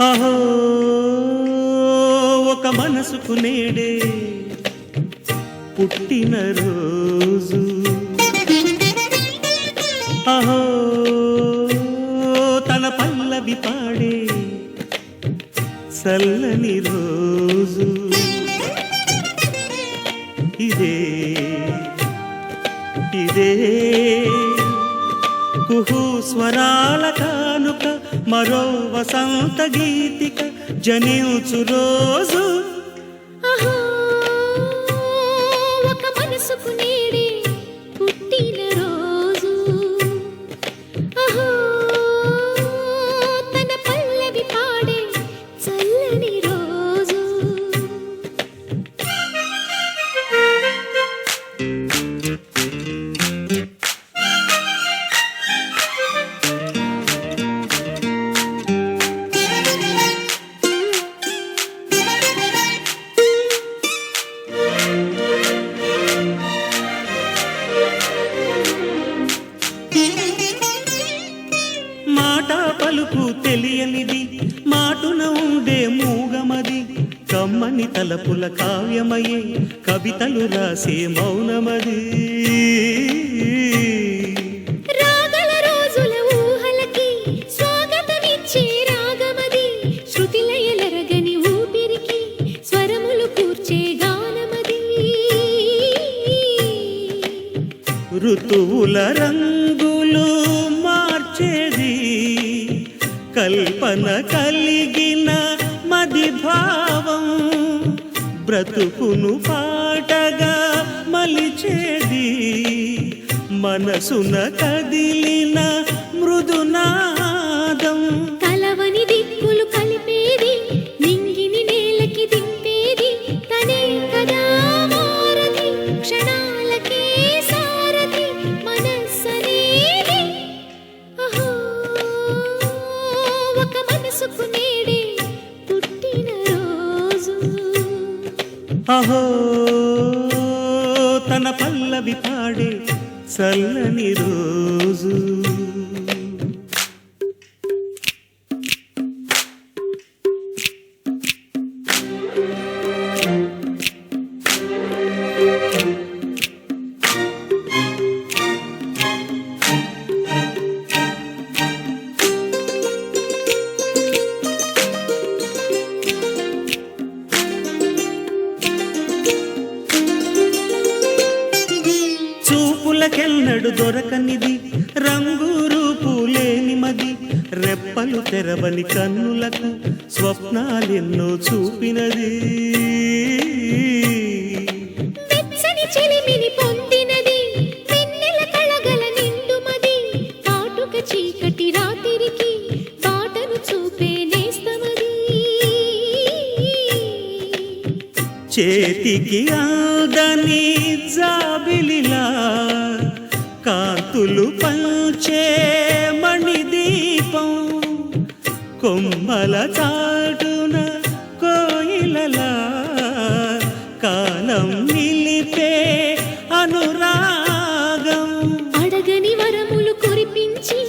అహో ఒక మనసుకు నేడే పుట్టిన రోజు, అహో తన పల్లవి పాడే చల్లని రోజు, ఇదే ఇదే కుహు స్వరాల కానుక, మరో వసంత గీతిక జనించు రోజు. అహో ఒక మనసుకు నేడే పుట్టిన రోజు, అహో తన పల్లవి పాడే చల్లని రోజు. మాట పలుకు తెలియనిది, మాటున ఉండే మూగమది, కమ్మని తలపుల కావ్యమయే కవితలు రాసే మౌనమది. రాగల రోజుల ఊహలకి స్వాగతమిచ్చే రాగమది, శృతిలయలరగని ఊపిరికి స్వరములు కూర్చే గానమది. ఋతువుల రంగులు మార్చేది, కల్పన కలిగిన మది భావం, బ్రతుకును పాటగా మలిచేది, మనసున కదిలిన మృదునాదం. కలవని దిక్కులు కలిపేది, నింగిని నేలకి దింపేది, తనే కదా మారది, క్షణాలకే సారథి మనస్సనేది. అహో ఒక మనసుకు నేడే పుట్టిన రోజు, అహో తన పల్లవి పాడే చల్లని రోజు. చూపులకెన్నడు దొరకనిది, రంగు రూపు లేని మది, రెప్పలు తెరవని కన్నులకు స్వప్నాలెన్నో చూపినది. వెచ్చని చెలిమిని పొందినది, వెన్నెల కళగల నిండుమది, కాటుక చీకటి రాత్రికి బాటను చూపే నేస్తమది. చేతికి ఆదని జాబిలిలా కాంతులు పంచే మణిదీపం, కొమ్మల చాటున కోయిలలా కాలం నిలిపే అనురాగం. అడగని వరములు కురిపించి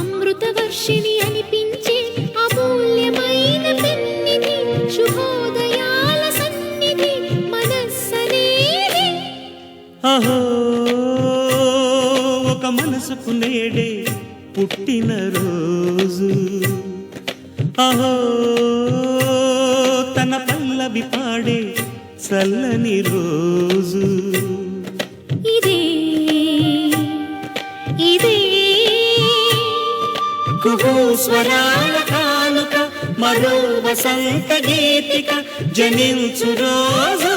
అమృత వర్షిణి అనిపించే అమూల్యమైన పెన్నిధి, శుభోదయాల సన్నిధి మనస్సనేది. అహో ఒక మనసుకు నేడే పుట్టిన రోజు, అహో తన పల్లవి పాడే చల్లని రోజు, ఇదే ఇదే కుహు స్వరాల కానుక, మరో వసంత గీతిక జనించు రోజు.